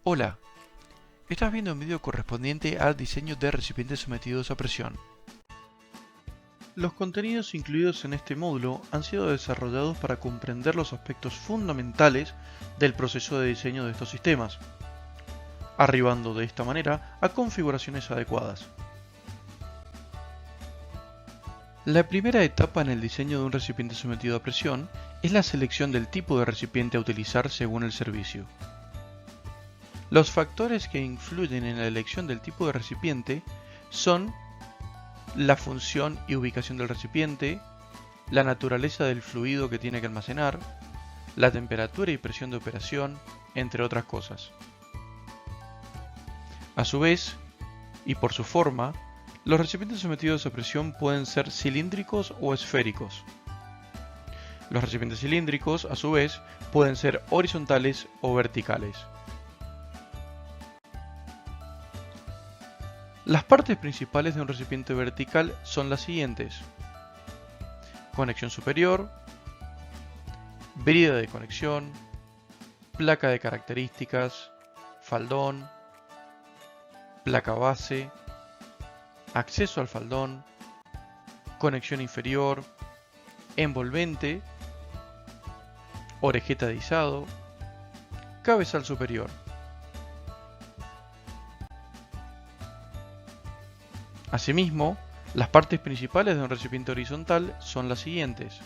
Hola, estás viendo un vídeo correspondiente al diseño de recipientes sometidos a presión. Los contenidos incluidos en este módulo han sido desarrollados para comprender los aspectos fundamentales del proceso de diseño de estos sistemas, arribando de esta manera a configuraciones adecuadas. La primera etapa en el diseño de un recipiente sometido a presión es la selección del tipo de recipiente a utilizar según el servicio. Los factores que influyen en la elección del tipo de recipiente son la función y ubicación del recipiente, la naturaleza del fluido que tiene que almacenar, la temperatura y presión de operación, entre otras cosas. A su vez, y por su forma, los recipientes sometidos a presión pueden ser cilíndricos o esféricos. Los recipientes cilíndricos, a su vez, pueden ser horizontales o verticales. Las partes principales de un recipiente vertical son las siguientes: conexión superior, brida de conexión, placa de características, faldón, placa base, acceso al faldón, conexión inferior, envolvente, orejeta de izado, cabezal superior. Asimismo, las partes principales de un recipiente horizontal son las siguientes: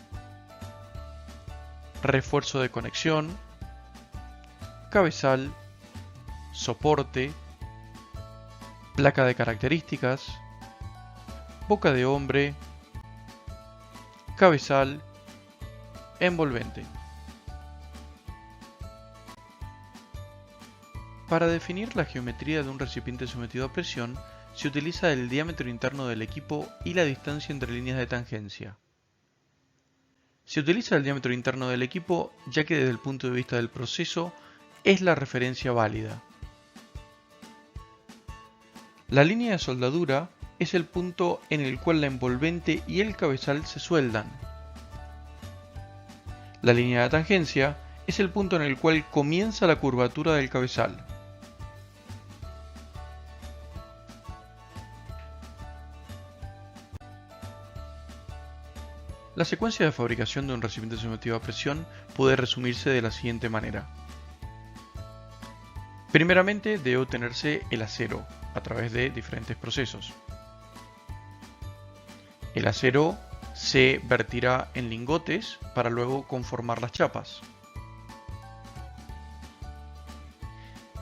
refuerzo de conexión, cabezal, soporte, placa de características, boca de hombre, cabezal, envolvente. Para definir la geometría de un recipiente sometido a presión, se utiliza el diámetro interno del equipo y la distancia entre líneas de tangencia. Se utiliza el diámetro interno del equipo ya que desde el punto de vista del proceso es la referencia válida. La línea de soldadura es el punto en el cual la envolvente y el cabezal se sueldan. La línea de tangencia es el punto en el cual comienza la curvatura del cabezal. La secuencia de fabricación de un recipiente sometido a presión puede resumirse de la siguiente manera. Primeramente debe obtenerse el acero a través de diferentes procesos. El acero se vertirá en lingotes para luego conformar las chapas.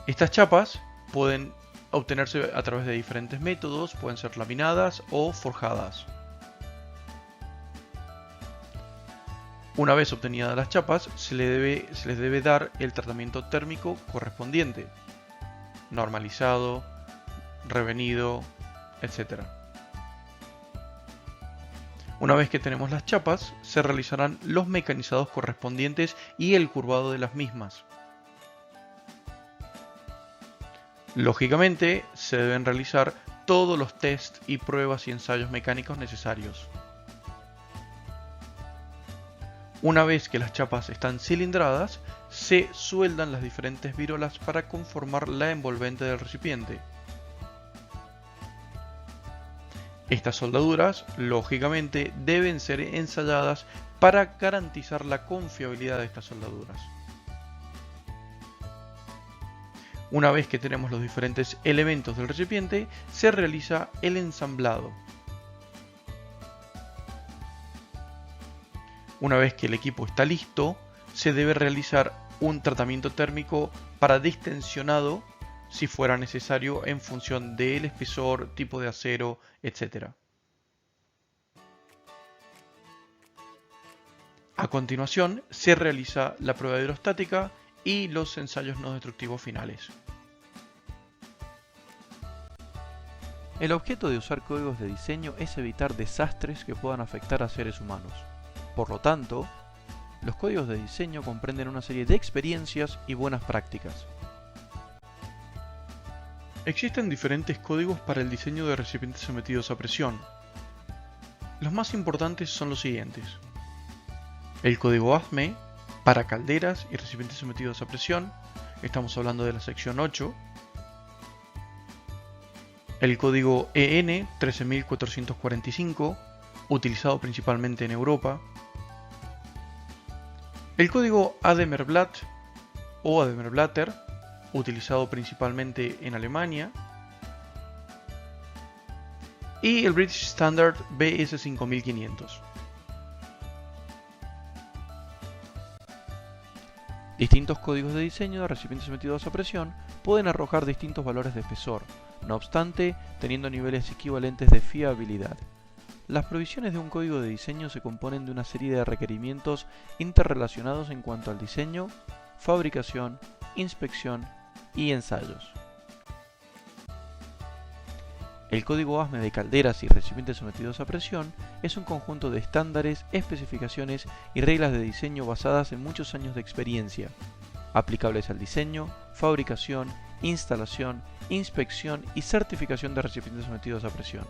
Estas chapas pueden obtenerse a través de diferentes métodos, pueden ser laminadas o forjadas. Una vez obtenidas las chapas, se les debe dar el tratamiento térmico correspondiente, normalizado, revenido, etc. Una vez que tenemos las chapas, se realizarán los mecanizados correspondientes y el curvado de las mismas. Lógicamente, se deben realizar todos los tests y pruebas y ensayos mecánicos necesarios. Una vez que las chapas están cilindradas, se sueldan las diferentes virolas para conformar la envolvente del recipiente. Estas soldaduras, lógicamente, deben ser ensayadas para garantizar la confiabilidad de estas soldaduras. Una vez que tenemos los diferentes elementos del recipiente, se realiza el ensamblado. Una vez que el equipo está listo, se debe realizar un tratamiento térmico para distensionado si fuera necesario en función del espesor, tipo de acero, etc. A continuación, se realiza la prueba hidrostática y los ensayos no destructivos finales. El objeto de usar códigos de diseño es evitar desastres que puedan afectar a seres humanos. Por lo tanto, los códigos de diseño comprenden una serie de experiencias y buenas prácticas. Existen diferentes códigos para el diseño de recipientes sometidos a presión. Los más importantes son los siguientes: el código ASME para calderas y recipientes sometidos a presión, estamos hablando de la sección 8. El código EN 13445, utilizado principalmente en Europa. El código Admerblatt o Admerblatter, utilizado principalmente en Alemania. Y el British Standard BS 5500. Distintos códigos de diseño de recipientes sometidos a presión pueden arrojar distintos valores de espesor, no obstante, teniendo niveles equivalentes de fiabilidad. Las provisiones de un código de diseño se componen de una serie de requerimientos interrelacionados en cuanto al diseño, fabricación, inspección y ensayos. El código ASME de calderas y recipientes sometidos a presión es un conjunto de estándares, especificaciones y reglas de diseño basadas en muchos años de experiencia, aplicables al diseño, fabricación, instalación, inspección y certificación de recipientes sometidos a presión.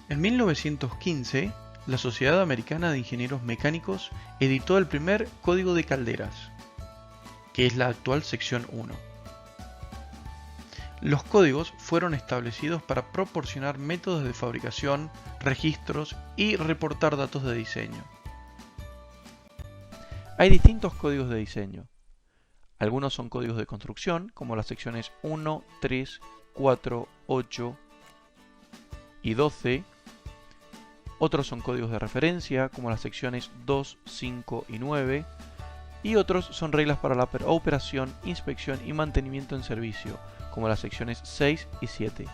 En 1915, la Sociedad Americana de Ingenieros Mecánicos editó el primer código de calderas, que es la actual sección 1. Los códigos fueron establecidos para proporcionar métodos de fabricación, registros y reportar datos de diseño. Hay distintos códigos de diseño. Algunos son códigos de construcción, como las secciones 1, 3, 4, 8 y 12. Otros son códigos de referencia, como las secciones 2, 5 y 9. Y otros son reglas para la operación, inspección y mantenimiento en servicio, como las secciones 6 y 7.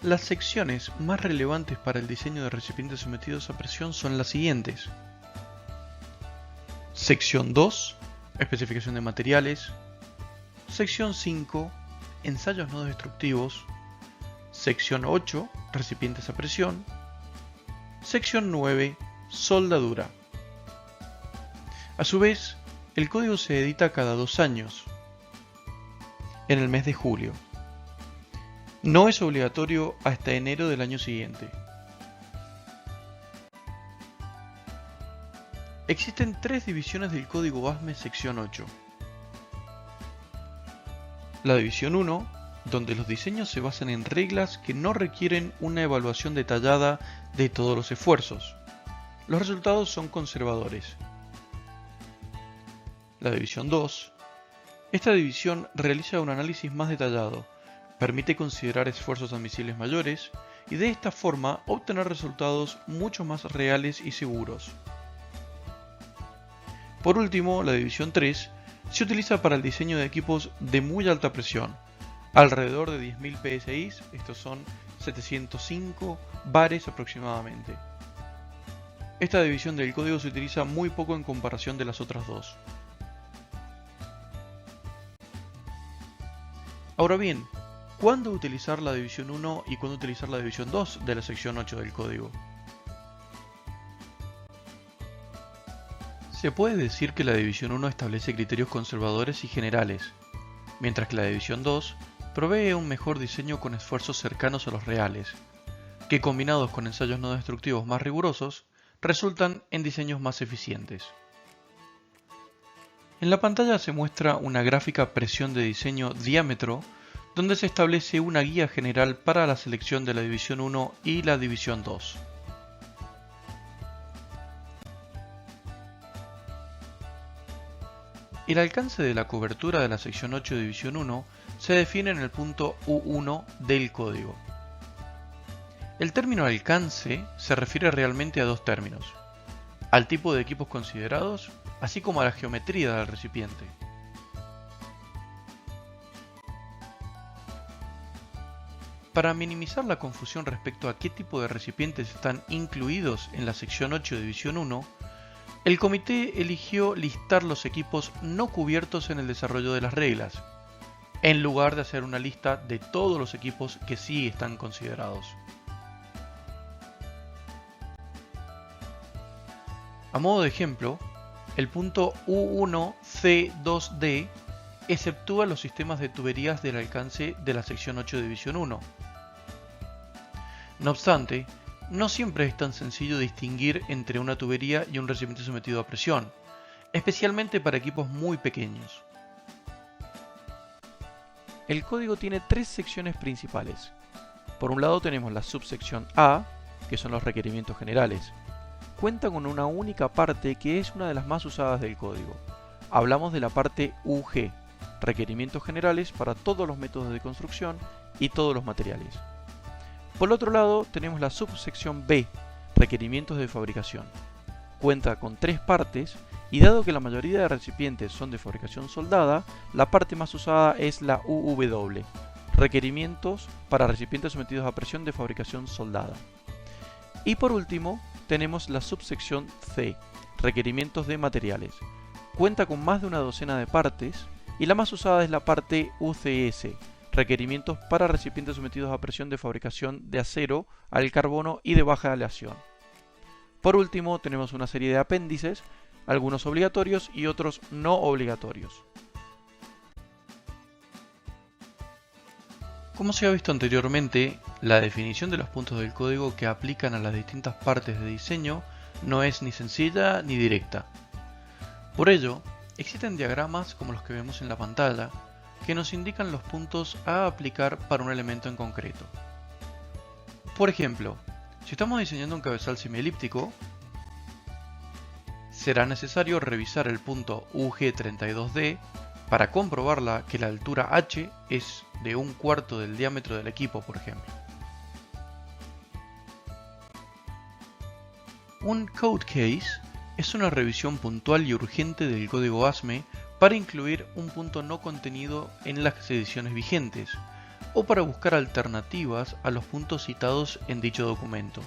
Las secciones más relevantes para el diseño de recipientes sometidos a presión son las siguientes. Sección 2, especificación de materiales. Sección 5, ensayos no destructivos. Sección 8, recipientes a presión. Sección 9, soldadura. A su vez, el código se edita cada 2 años, en el mes de julio. No es obligatorio hasta enero del año siguiente. Existen 3 divisiones del código ASME sección 8. La división 1, donde los diseños se basan en reglas que no requieren una evaluación detallada de todos los esfuerzos. Los resultados son conservadores. La división 2. Esta división realiza un análisis más detallado, permite considerar esfuerzos admisibles mayores y de esta forma obtener resultados mucho más reales y seguros. Por último, la división 3 se utiliza para el diseño de equipos de muy alta presión, alrededor de 10.000 psi, estos son 705 bares aproximadamente. Esta división del código se utiliza muy poco en comparación de las otras dos. Ahora bien, ¿cuándo utilizar la división 1 y cuándo utilizar la división 2 de la sección 8 del código? Se puede decir que la división 1 establece criterios conservadores y generales, mientras que la división 2 provee un mejor diseño con esfuerzos cercanos a los reales, que combinados con ensayos no destructivos más rigurosos, resultan en diseños más eficientes. En la pantalla se muestra una gráfica presión de diseño diámetro donde se establece una guía general para la selección de la división 1 y la división 2. El alcance de la cobertura de la sección 8 de división 1 se define en el punto U1 del código. El término alcance se refiere realmente a dos términos: al tipo de equipos considerados, así como a la geometría del recipiente. Para minimizar la confusión respecto a qué tipo de recipientes están incluidos en la sección 8 de división 1, el comité eligió listar los equipos no cubiertos en el desarrollo de las reglas, en lugar de hacer una lista de todos los equipos que sí están considerados. A modo de ejemplo, el punto U1C2D exceptúa los sistemas de tuberías del alcance de la sección 8 de división 1. No obstante, no siempre es tan sencillo distinguir entre una tubería y un recipiente sometido a presión, especialmente para equipos muy pequeños. El código tiene tres secciones principales. Por un lado tenemos la subsección A, que son los requerimientos generales. Cuenta con una única parte que es una de las más usadas del código. Hablamos de la parte UG, requerimientos generales para todos los métodos de construcción y todos los materiales. Por otro lado tenemos la subsección B, requerimientos de fabricación. Cuenta con tres partes y dado que la mayoría de recipientes son de fabricación soldada, la parte más usada es la UW, requerimientos para recipientes sometidos a presión de fabricación soldada. Y por último, tenemos la subsección C, requerimientos de materiales. Cuenta con más de una docena de partes y la más usada es la parte UCS, requerimientos para recipientes sometidos a presión de fabricación de acero, al carbono y de baja aleación. Por último, tenemos una serie de apéndices, algunos obligatorios y otros no obligatorios. Como se ha visto anteriormente, la definición de los puntos del código que aplican a las distintas partes de diseño no es ni sencilla ni directa. Por ello, existen diagramas como los que vemos en la pantalla que nos indican los puntos a aplicar para un elemento en concreto. Por ejemplo, si estamos diseñando un cabezal semielíptico, será necesario revisar el punto UG32D para comprobar que la altura h es de 1/4 del diámetro del equipo, por ejemplo. Un code case es una revisión puntual y urgente del código ASME para incluir un punto no contenido en las ediciones vigentes, o para buscar alternativas a los puntos citados en dicho documento.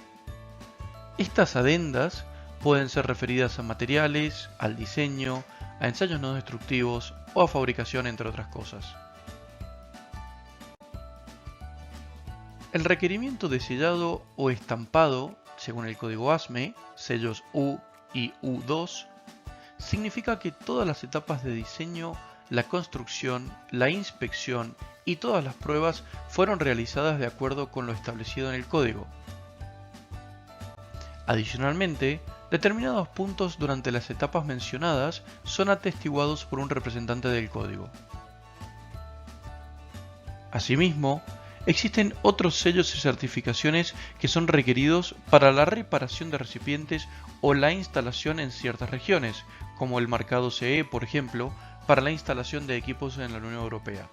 Estas adendas pueden ser referidas a materiales, al diseño, a ensayos no destructivos o a fabricación, entre otras cosas. El requerimiento de sellado o estampado, según el código ASME, sellos U y U2, significa que todas las etapas de diseño, la construcción, la inspección y todas las pruebas fueron realizadas de acuerdo con lo establecido en el código. Adicionalmente, determinados puntos durante las etapas mencionadas son atestiguados por un representante del código. Asimismo, existen otros sellos y certificaciones que son requeridos para la reparación de recipientes o la instalación en ciertas regiones, como el marcado CE, por ejemplo, para la instalación de equipos en la Unión Europea.